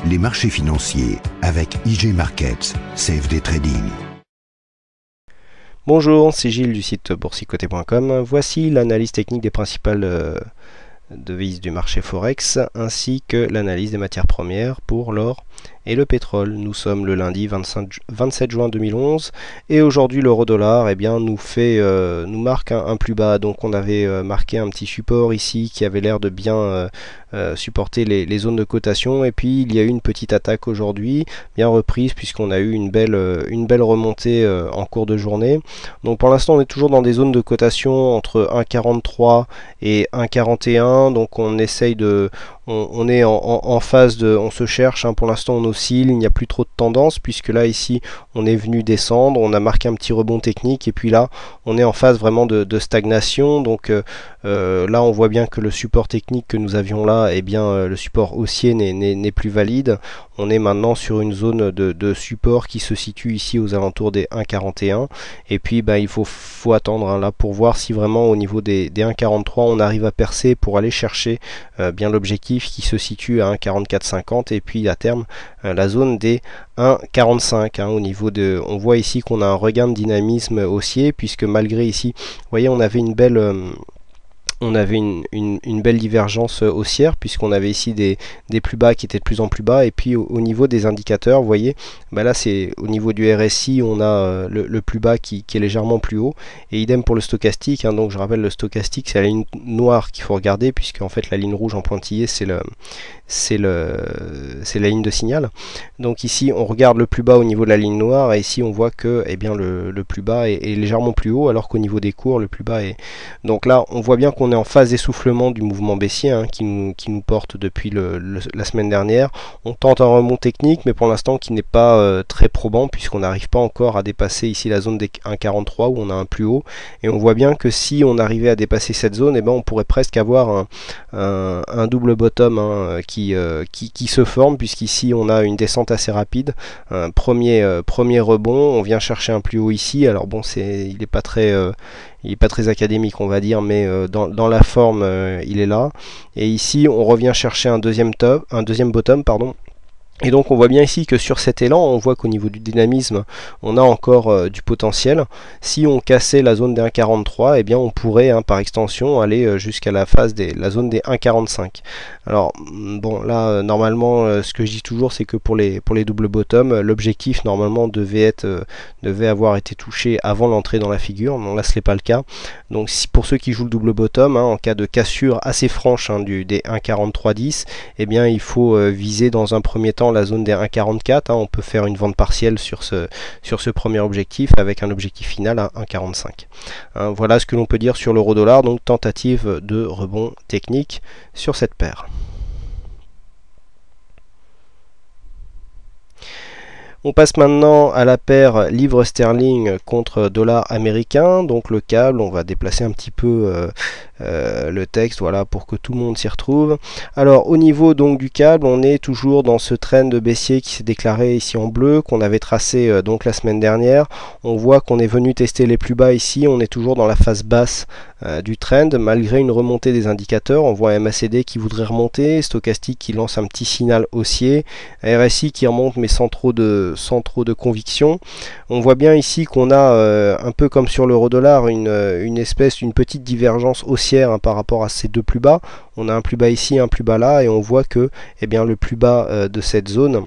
les marchés financiers avec IG Markets, CFD Trading. Bonjour, c'est Gilles du site boursicoté.com. Voici l'analyse technique des principales devises du marché Forex ainsi que l'analyse des matières premières pour l'or et le pétrole. Nous sommes le lundi 27 juin 2011 et aujourd'hui l'euro-dollar nous marque un plus bas. Donc on avait marqué un petit support ici qui avait l'air de bien supporter les zones de cotation, et puis il y a eu une petite attaque aujourd'hui bien reprise puisqu'on a eu une belle remontée en cours de journée. Donc pour l'instant on est toujours dans des zones de cotation entre 1,43 et 1,41. donc on essaye de on est en phase de, on se cherche, pour l'instant on oscille, il n'y a plus trop de tendance puisque là ici on est venu descendre, on a marqué un petit rebond technique et puis là on est en phase vraiment de stagnation. Donc là on voit bien que le support technique que nous avions là, le support haussier n'est plus valide. On est maintenant sur une zone de support qui se situe ici aux alentours des 1,41 et puis il faut attendre là pour voir si vraiment au niveau des 1,43 on arrive à percer pour aller chercher bien l'objectif qui se situe à 1,4450 et puis à terme la zone des 1,45 au niveau de, on voit ici qu'on a un regain de dynamisme haussier puisque malgré ici, vous voyez, on avait une belle divergence haussière puisqu'on avait ici des plus bas qui étaient de plus en plus bas, et puis au niveau des indicateurs, vous voyez, là c'est au niveau du RSI, on a le plus bas qui est légèrement plus haut, et idem pour le stochastique. Donc je rappelle, le stochastique c'est la ligne noire qu'il faut regarder puisque en fait la ligne rouge en pointillé c'est la ligne de signal. Donc ici on regarde le plus bas au niveau de la ligne noire et ici on voit que le plus bas est légèrement plus haut alors qu'au niveau des cours le plus bas est, donc là on voit bien qu'on est en phase d'essoufflement du mouvement baissier qui nous porte depuis la semaine dernière. On tente un remont technique mais pour l'instant qui n'est pas très probant puisqu'on n'arrive pas encore à dépasser ici la zone des 1,43 où on a un plus haut, et on voit bien que si on arrivait à dépasser cette zone, on pourrait presque avoir un double bottom qui se forme, puisqu'ici on a une descente assez rapide, un premier rebond, on vient chercher un plus haut ici. Alors bon, il n'est pas très académique on va dire, mais dans la forme il est là, et ici on revient chercher un deuxième bottom pardon. Et donc on voit bien ici que sur cet élan, on voit qu'au niveau du dynamisme, on a encore du potentiel. Si on cassait la zone des 1,43, on pourrait par extension aller jusqu'à la zone des 1,45. Alors bon, là normalement ce que je dis toujours, c'est que pour les double bottom, l'objectif normalement devait avoir été touché avant l'entrée dans la figure. Non, là ce n'est pas le cas. Donc pour ceux qui jouent le double bottom, en cas de cassure assez franche des 1,4310, il faut viser dans un premier temps la zone des 1,44. On peut faire une vente partielle sur ce premier objectif avec un objectif final à 1,45. Voilà ce que l'on peut dire sur l'euro-dollar. Donc tentative de rebond technique sur cette paire. On passe maintenant à la paire livre sterling contre dollar américain. Donc le câble, on va déplacer un petit peu le texte, voilà, pour que tout le monde s'y retrouve. Alors au niveau donc du câble, on est toujours dans ce trend baissier qui s'est déclaré ici en bleu, qu'on avait tracé donc la semaine dernière. On voit qu'on est venu tester les plus bas ici, on est toujours dans la phase basse du trend, malgré une remontée des indicateurs. On voit un MACD qui voudrait remonter, stochastique qui lance un petit signal haussier, RSI qui remonte mais sans trop de conviction. On voit bien ici qu'on a un peu comme sur l'euro-dollar une petite divergence haussière par rapport à ces deux plus bas. On a un plus bas ici, un plus bas là, et on voit que le plus bas de cette zone,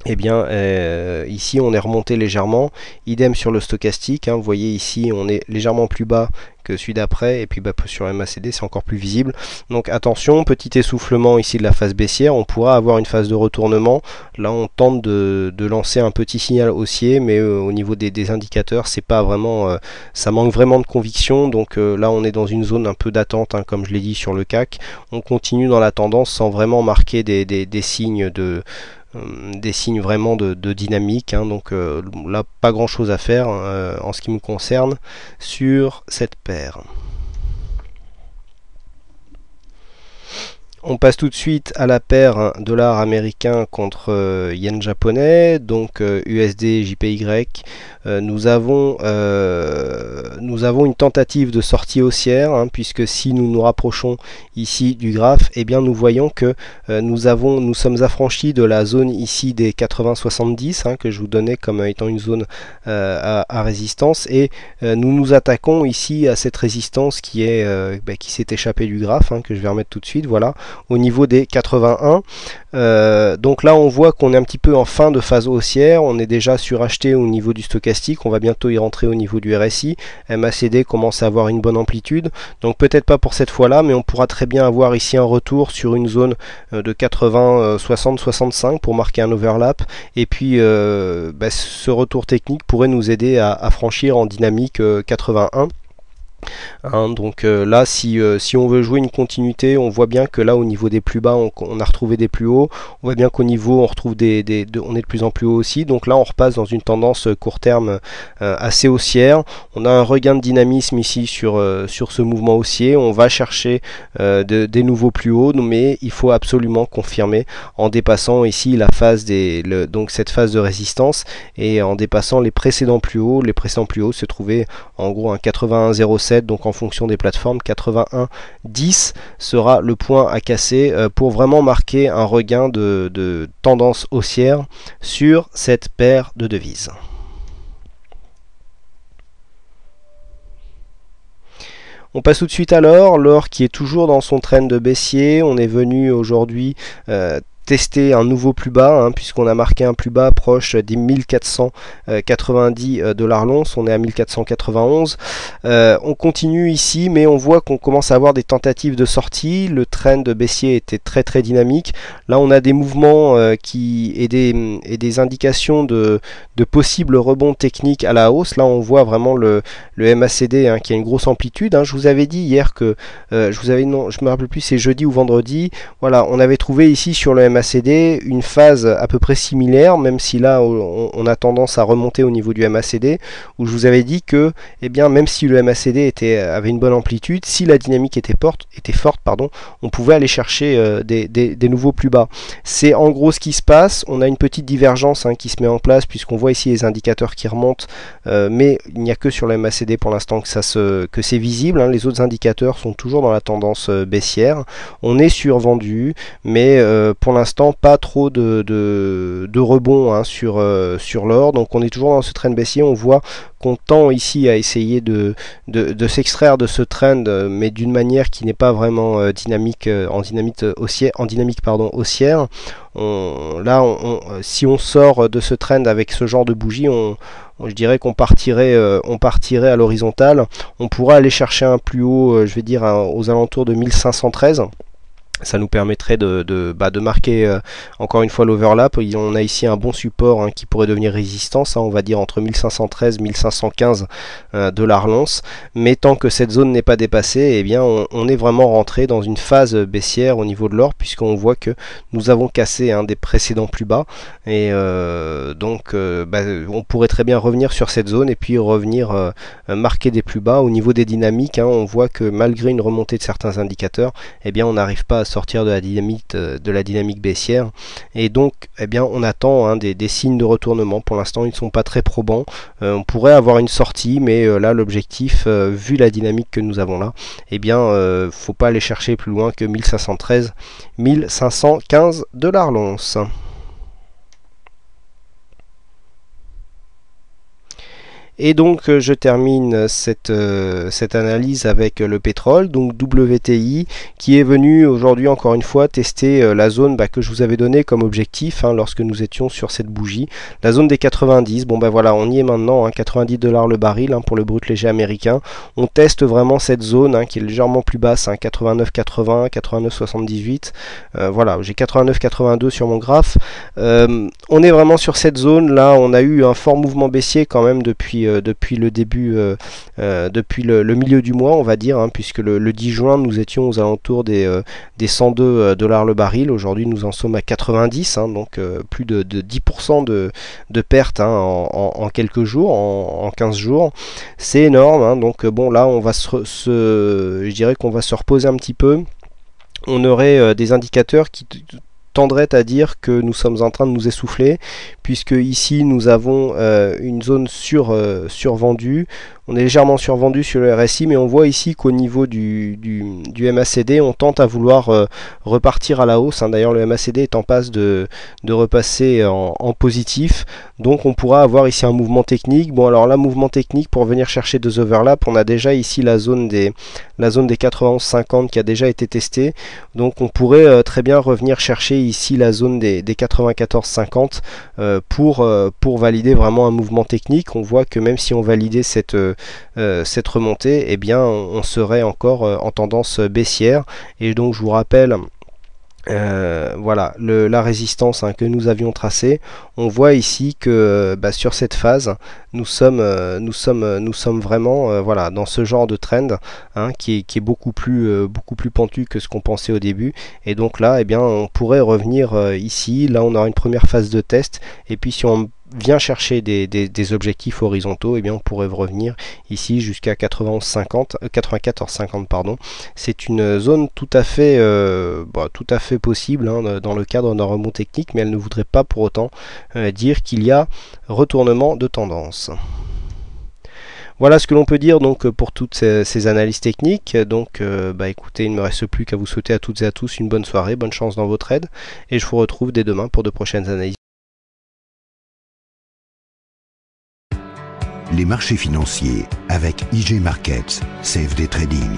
ici on est remonté légèrement. Idem sur le stochastique, vous voyez ici on est légèrement plus bas que celui d'après, et puis sur MACD c'est encore plus visible. Donc attention, petit essoufflement ici de la phase baissière, on pourra avoir une phase de retournement. Là on tente de lancer un petit signal haussier, mais au niveau des indicateurs c'est pas vraiment, ça manque vraiment de conviction. Donc là on est dans une zone un peu d'attente, comme je l'ai dit sur le CAC. On continue dans la tendance sans vraiment marquer des signes vraiment de dynamique, donc là pas grand chose à faire en ce qui me concerne sur cette paire. On passe tout de suite à la paire dollar américain contre yen japonais, donc USD JPY. Nous avons une tentative de sortie haussière, hein, puisque si nous nous rapprochons ici du graphe, eh bien nous voyons que nous sommes affranchis de la zone ici des 80-70, hein, que je vous donnais comme étant une zone à résistance, et nous nous attaquons ici à cette résistance qui s'est échappée du graphe, hein, que je vais remettre tout de suite. Voilà, au niveau des 81. Donc là on voit qu'on est un petit peu en fin de phase haussière, on est déjà suracheté au niveau du stochastique, on va bientôt y rentrer au niveau du RSI. MACD commence à avoir une bonne amplitude, donc peut-être pas pour cette fois là, mais on pourra très bien avoir ici un retour sur une zone de 80, 60, 65 pour marquer un overlap, et puis ce retour technique pourrait nous aider à franchir en dynamique 81. Hein, donc là si on veut jouer une continuité, on voit bien que là au niveau des plus bas on a retrouvé des plus hauts, on voit bien qu'au niveau on retrouve on est de plus en plus haut aussi, donc là on repasse dans une tendance court terme assez haussière. On a un regain de dynamisme ici sur ce mouvement haussier, on va chercher des nouveaux plus hauts, mais il faut absolument confirmer en dépassant ici la phase donc cette phase de résistance, et en dépassant les précédents plus hauts. Les précédents plus hauts se trouvaient en gros un 81,07, donc en fonction des plateformes 81,10 sera le point à casser pour vraiment marquer un regain de tendance haussière sur cette paire de devises. On passe tout de suite à l'or qui est toujours dans son trend de baissier. On est venu aujourd'hui tester un nouveau plus bas, hein, puisqu'on a marqué un plus bas proche des 1490 $ l'once. On est à 1491. On continue ici, mais on voit qu'on commence à avoir des tentatives de sortie. Le trend baissier était très très dynamique. Là on a des mouvements et des indications de possibles rebonds techniques à la hausse. Là on voit vraiment le MACD, hein, qui a une grosse amplitude, hein. Je vous avais dit hier que je me rappelle plus, c'est jeudi ou vendredi, voilà, on avait trouvé ici sur le MACD une phase à peu près similaire, même si là on a tendance à remonter au niveau du MACD, où je vous avais dit que même si le MACD avait une bonne amplitude, si la dynamique était forte, on pouvait aller chercher des nouveaux plus bas. C'est en gros ce qui se passe. On a une petite divergence, hein, qui se met en place, puisqu'on voit ici les indicateurs qui remontent, mais il n'y a que sur le MACD pour l'instant que c'est visible, hein. Les autres indicateurs sont toujours dans la tendance baissière. On est survendu, mais pour l'instant pas trop de rebond, hein, sur l'or, donc on est toujours dans ce trend baissier. On voit qu'on tend ici à essayer de s'extraire de ce trend, mais d'une manière qui n'est pas vraiment dynamique, en dynamique haussière. Si on sort de ce trend avec ce genre de bougie, je dirais qu'on partirait à l'horizontale. On pourra aller chercher un plus haut, je vais dire aux alentours de 1513. Ça nous permettrait de marquer encore une fois l'overlap. On a ici un bon support, hein, qui pourrait devenir résistance, hein, on va dire entre 1513 et 1515 $ l'once. Mais tant que cette zone n'est pas dépassée, on est vraiment rentré dans une phase baissière au niveau de l'or, puisqu'on voit que nous avons cassé un des précédents plus bas, et on pourrait très bien revenir sur cette zone et puis revenir marquer des plus bas. Au niveau des dynamiques, hein, on voit que malgré une remontée de certains indicateurs, on n'arrive pas à sortir de la dynamique baissière, et donc on attend, hein, des signes de retournement. Pour l'instant ils ne sont pas très probants. On pourrait avoir une sortie, mais là l'objectif, vu la dynamique que nous avons là, faut pas aller chercher plus loin que 1513 1515 $ l'once. Et donc je termine cette analyse avec le pétrole, donc WTI, qui est venu aujourd'hui encore une fois tester la zone que je vous avais donnée comme objectif, hein, lorsque nous étions sur cette bougie, la zone des 90. Voilà, on y est maintenant, hein, 90 $ le baril, hein, pour le brut léger américain. On teste vraiment cette zone, hein, qui est légèrement plus basse, hein, 89,80, 89,78. Voilà, j'ai 89,82 sur mon graphe. On est vraiment sur cette zone là. On a eu un fort mouvement baissier quand même depuis le début, depuis le milieu du mois, on va dire, hein, puisque le 10 juin nous étions aux alentours des 102 $ le baril. Aujourd'hui nous en sommes à 90, hein, donc plus de 10% de perte, hein, en quelques jours, en 15 jours. C'est énorme, hein. Donc là on va je dirais qu'on va se reposer un petit peu. on aurait des indicateurs qui tendrait à dire que nous sommes en train de nous essouffler, puisque ici nous avons une zone survendue. On est légèrement survendu sur le RSI, mais on voit ici qu'au niveau du MACD, on tente à vouloir repartir à la hausse. D'ailleurs, le MACD est en passe de repasser en positif. Donc on pourra avoir ici un mouvement technique. Bon, alors là, mouvement technique, pour venir chercher deux overlaps, on a déjà ici la zone des 91,50 qui a déjà été testée. Donc on pourrait très bien revenir chercher ici la zone des 94,50 pour valider vraiment un mouvement technique. On voit que même si on validait cette remontée, eh bien on serait encore en tendance baissière. Et donc je vous rappelle voilà la résistance que nous avions tracée. On voit ici que sur cette phase nous sommes vraiment voilà, dans ce genre de trend qui est beaucoup plus pentu que ce qu'on pensait au début. Et donc là, eh bien, on pourrait revenir ici. Là, on aura une première phase de test. Et puis si on vient chercher des objectifs horizontaux, et bien on pourrait revenir ici jusqu'à 94,50 pardon. C'est une zone tout à fait possible dans le cadre d'un rebond technique, mais elle ne voudrait pas pour autant dire qu'il y a retournement de tendance. Voilà ce que l'on peut dire donc pour toutes ces analyses techniques. Donc écoutez, il ne me reste plus qu'à vous souhaiter à toutes et à tous une bonne soirée, bonne chance dans vos trades, et je vous retrouve dès demain pour de prochaines analyses. Les marchés financiers avec IG Markets, CFD Trading.